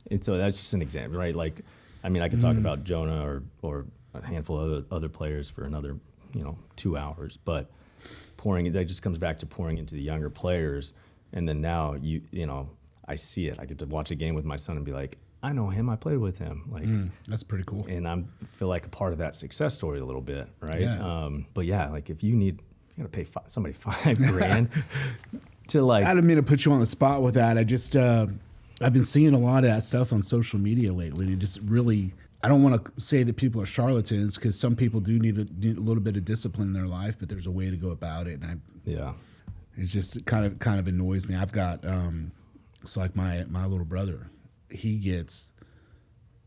And so that's just an example, right? Like, I mean, I could talk about Jonah or a handful of other players for another, 2 hours. But that just comes back to pouring into the younger players. And then now, I see it. I get to watch a game with my son and be like, I know him. I played with him. Like, that's pretty cool. And I feel like a part of that success story a little bit, right? Yeah. But yeah, like, if you gotta pay somebody $5,000 to, like. I didn't mean to put you on the spot with that. I just I've been seeing a lot of that stuff on social media lately. And it just really, I don't want to say that people are charlatans, because some people do need a little bit of discipline in their life, but there's a way to go about it. And it's just kind of annoys me. I've got so like my little brother, he gets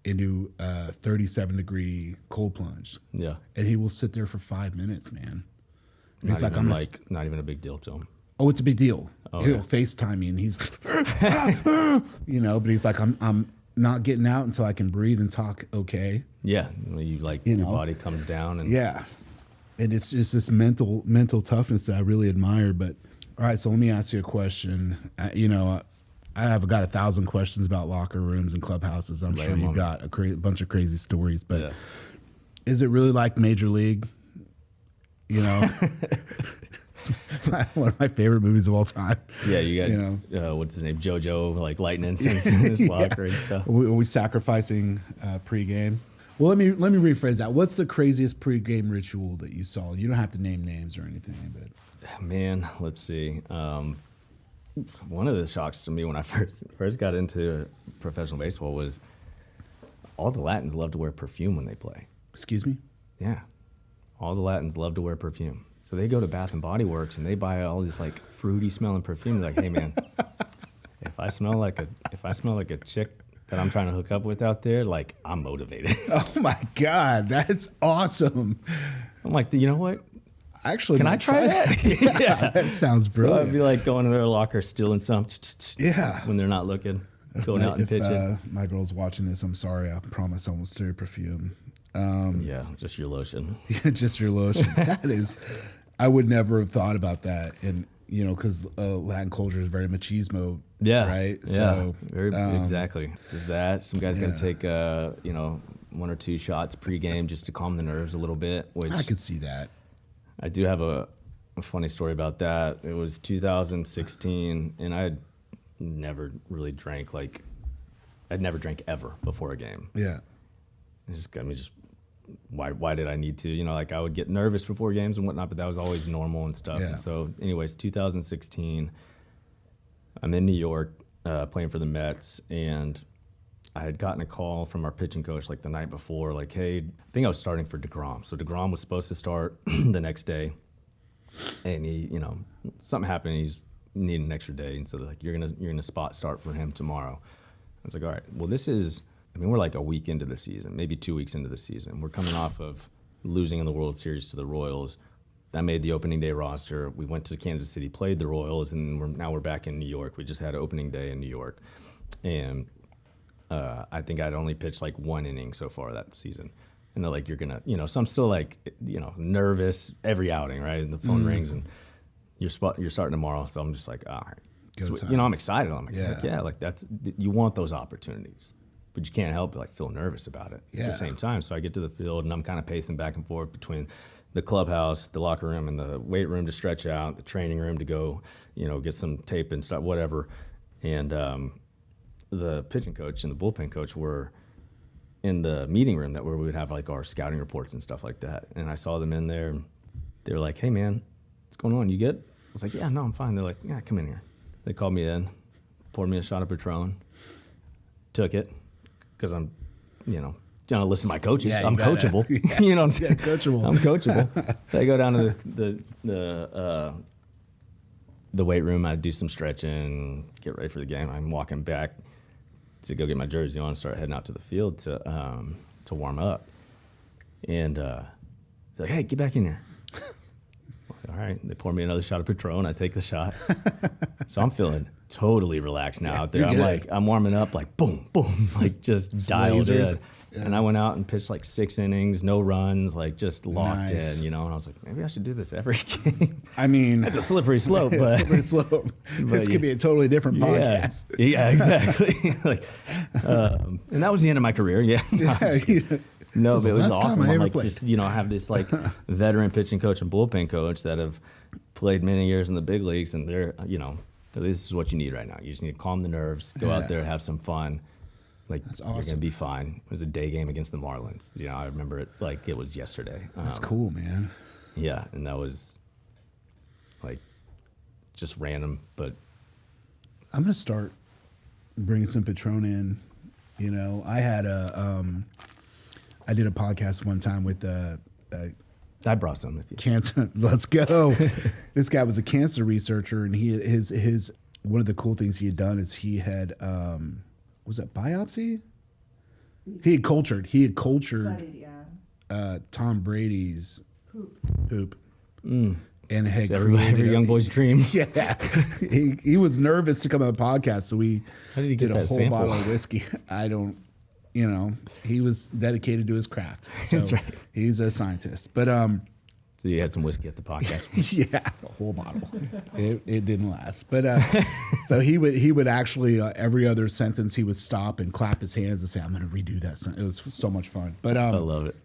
into a 37-degree cold plunge. Yeah. And he will sit there for 5 minutes, man. And it's like, not even a big deal to him. Oh, it's a big deal. He'll FaceTime me and he's, but he's like, I'm not getting out until I can breathe and talk okay. Yeah. Your body comes down. And and it's just this mental toughness that I really admire. But all right, so let me ask you a question. I've got 1,000 questions about locker rooms and clubhouses. I'm sure you've got a bunch of crazy stories, but is it really like Major League? It's one of my favorite movies of all time. Yeah, you got what's his name, JoJo, like lighting incense in his locker and stuff. Are we sacrificing pregame? Well, let me rephrase that. What's the craziest pregame ritual that you saw? You don't have to name names or anything, but man, let's see. One of the shocks to me when I first got into professional baseball was all the Latins love to wear perfume when they play. Excuse me? Yeah. All the Latins love to wear perfume. So they go to Bath and Body Works and they buy all this like fruity smelling perfume. They're like, hey man, if I smell like a chick that I'm trying to hook up with out there, like, I'm motivated. Oh my God, that's awesome. I'm like, you know what? Actually, can I try that? Yeah, that sounds brilliant. So I'd be like going to their locker, stealing some. When they're not looking, going out and pitching. My girl's watching this, I'm sorry. I promise I won't steal your perfume. Just your lotion. Just your lotion. That is, I would never have thought about that. And, because Latin culture is very machismo. Yeah. Right? Yeah. So, exactly. There's that. Some guy's going to take, 1 or 2 shots pregame just to calm the nerves a little bit. Which I could see that. I do have a funny story about that. It was 2016, and I had never really drank, I'd never drank ever before a game. Yeah. It just got me why did I need to? You know, like I would get nervous before games and whatnot, but that was always normal and stuff. Yeah. And so anyways, 2016, I'm in New York playing for the Mets, and I had gotten a call from our pitching coach like the night before, like, hey, I think I was starting for DeGrom. So DeGrom was supposed to start the next day, and he, you know, something happened. He's needing an extra day, and so they're like, you're gonna spot start for him tomorrow. I was like, all right. Well, we're like a week into the season, maybe 2 weeks into the season. We're coming off of losing in the World Series to the Royals. That made the opening day roster. We went to Kansas City, played the Royals, and now we're back in New York. We just had opening day in New York, and I think I'd only pitched like 1 inning so far that season. And they're like, you're gonna, you know, so I'm still like, you know, nervous every outing, right? And the phone rings, and you're starting tomorrow. So I'm just like, all right. So, you know, I'm excited. I'm like, yeah, like you want those opportunities, but you can't help but like feel nervous about it at the same time. So I get to the field, and I'm kind of pacing back and forth between the clubhouse, the locker room, and the weight room to stretch out, the training room to go, you know, get some tape and stuff, whatever. And the pitching coach and the bullpen coach were in the meeting room where we would have like our scouting reports and stuff like that. And I saw them in there. They were like, hey, man, what's going on? You good? I was like, yeah, no, I'm fine. They're like, yeah, come in here. They called me in, poured me a shot of Patron, took it, because I'm, you know, trying to listen to my coaches. Yeah, I'm coachable. Yeah. You know what I'm saying? Yeah, coachable. I'm coachable. So I go down to the weight room. I do some stretching, get ready for the game. I'm walking back to go get my jersey on and start heading out to the field to warm up. And it's like, hey, get back in here. All right. They pour me another shot of Patron. I take the shot. So I'm feeling totally relaxed now out there. I'm warming up like boom, boom, like just dialed in. Yeah. And I went out and pitched like 6 innings, no runs, like just locked in, you know. And I was like, maybe I should do this every game. I mean, it's a slippery slope, but slippery slope. This could be a totally different podcast. Yeah, exactly. Like, and that was the end of my career. Yeah. No, but it was awesome. I'm like, just, you know, I have this like veteran pitching coach and bullpen coach that have played many years in the big leagues, and they're, you know, this is what you need right now. You just need to calm the nerves, go out there, have some fun. Like, that's awesome. You're going to be fine. It was a day game against the Marlins. You know, I remember it like it was yesterday. That's cool, man. Yeah, and that was like just random, but I'm going to start bringing some Patron in. You know, I did a podcast one time with I brought some if you cancer. Let's go. This guy was a cancer researcher, and his one of the cool things he had done is he had was that biopsy? He had cultured studied, Tom Brady's poop. And had every young boy's dream. Yeah, he was nervous to come on the podcast, so we did a whole sample? bottle of whiskey. I don't, you know, he was dedicated to his craft. So that's right. He's a scientist, but So you had some whiskey at the podcast. Yeah, a whole bottle. It didn't last, but so he would actually every other sentence he would stop and clap his hands and say, "I'm going to redo that sentence." It was so much fun. But I love it.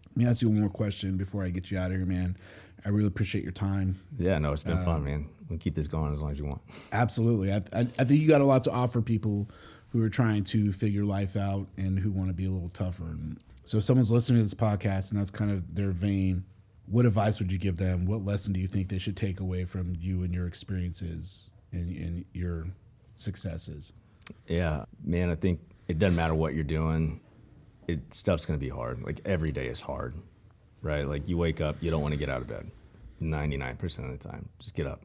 Let me ask you one more question before I get you out of here, man. I really appreciate your time. Yeah, no, it's been fun, man. We can keep this going as long as you want. Absolutely. I think you got a lot to offer people who are trying to figure life out and who want to be a little tougher. And so if someone's listening to this podcast and that's kind of their vein, what advice would you give them? What lesson do you think they should take away from you and your experiences and your successes? Yeah, man, I think it doesn't matter what you're doing. Stuff's going to be hard. Like every day is hard, right? Like you wake up, you don't want to get out of bed 99% of the time. Just get up,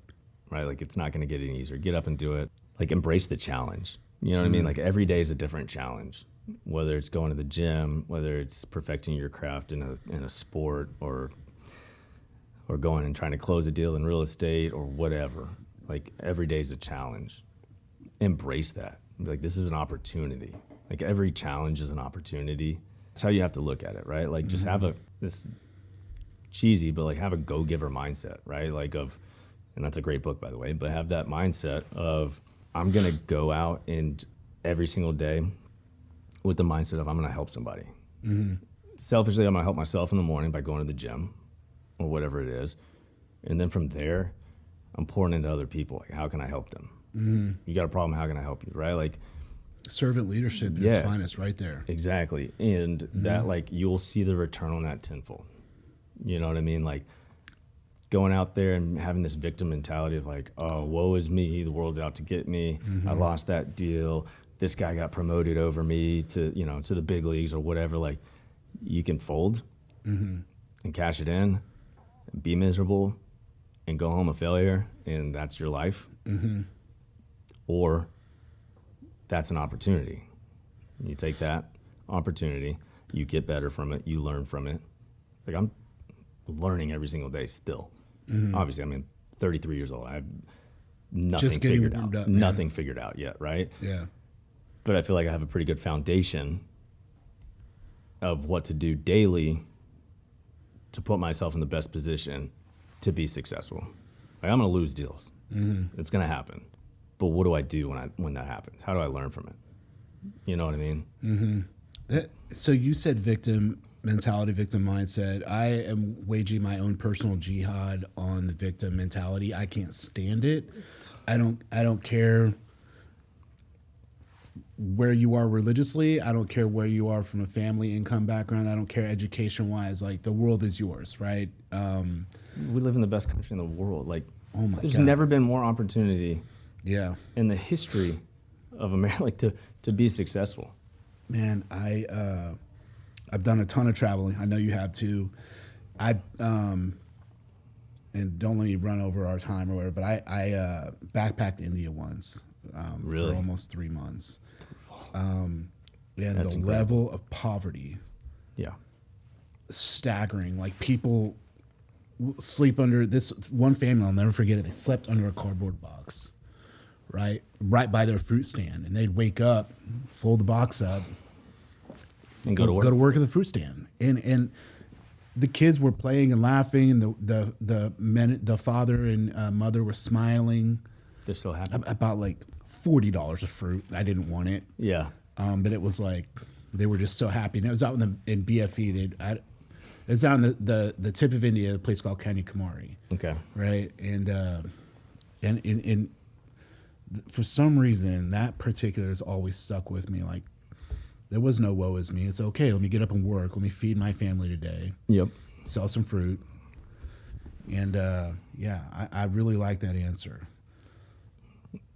right? Like it's not going to get any easier. Get up and do it. Like embrace the challenge. You know what I mean? Like every day is a different challenge, whether it's going to the gym, whether it's perfecting your craft in a sport or going and trying to close a deal in real estate or whatever. Like every day is a challenge. Embrace that. Like this is an opportunity. Like every challenge is an opportunity. That's how you have to look at it, right? Like just have this cheesy, but like have a go-giver mindset, right? Like and that's a great book, by the way, but have that mindset of I'm going to go out and every single day with the mindset of I'm going to help somebody. Selfishly, I'm going to help myself in the morning by going to the gym or whatever it is. And then from there, I'm pouring into other people. Like, how can I help them? You got a problem, how can I help you, right? Like, servant leadership at its finest right there. Exactly. And that, like, you'll see the return on that tenfold. You know what I mean? Like, going out there and having this victim mentality of like, oh, woe is me, the world's out to get me. I lost that deal. This guy got promoted over me to, you know, to the big leagues or whatever. Like, you can fold and cash it in, be miserable, and go home a failure, and that's your life. Or that's an opportunity. You take that opportunity, you get better from it, you learn from it. Like, I'm learning every single day still. Obviously, I mean, 33 years old. I have nothing figured out. Nothing figured out yet, right? Yeah. But I feel like I have a pretty good foundation of what to do daily to put myself in the best position to be successful. Like, I'm going to lose deals. It's going to happen. But what do I do when that happens? How do I learn from it? You know what I mean? So you said victim mentality, victim mindset. I am waging my own personal jihad on the victim mentality. I can't stand it. I don't care where you are religiously. I don't care where you are from a family income background. I don't care education wise. Like, the world is yours, right? We live in the best country in the world. Like, oh my there's God. never been more opportunity in the history of America, like, to be successful. Man, I've done a ton of traveling. I know you have too. And don't let me run over our time or whatever, but I backpacked India once Really? for almost 3 months. And That's the incredible. level of poverty, staggering. Like, people sleep under this one family, I'll never forget it. They slept under a cardboard box, right by their fruit stand. And they'd wake up, fold the box up, And go to work. Go to work at the fruit stand, and the kids were playing and laughing, and the father and mother were smiling. They're so happy. About like $40 of fruit. I didn't want it. Yeah. But it was like they were just so happy, and it was out in BFE. It was down the tip of India, a place called Kanyakumari. Okay. Right, and for some reason that particular has always stuck with me. Like, there was no woe is me. It's okay. Let me get up and work. Let me feed my family today. Yep. Sell some fruit. And I really like that answer.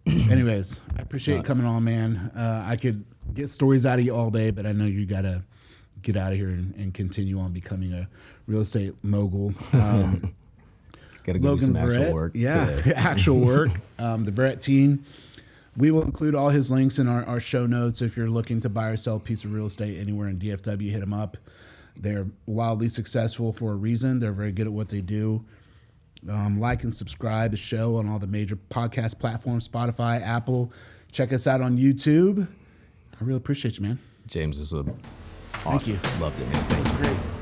Anyways, I appreciate you coming on, man. I could get stories out of you all day, but I know you got to get out of here and continue on becoming a real estate mogul. Got to go do some Verrett, actual work. Today. actual work. The Verrett team. We will include all his links in our show notes. If you're looking to buy or sell a piece of real estate anywhere in DFW, hit them up. They're wildly successful for a reason. They're very good at what they do. Like and subscribe the show on all the major podcast platforms, Spotify, Apple. Check us out on YouTube. I really appreciate you, man. James, this was awesome. Thank you. Loved it, man. Thanks. Great.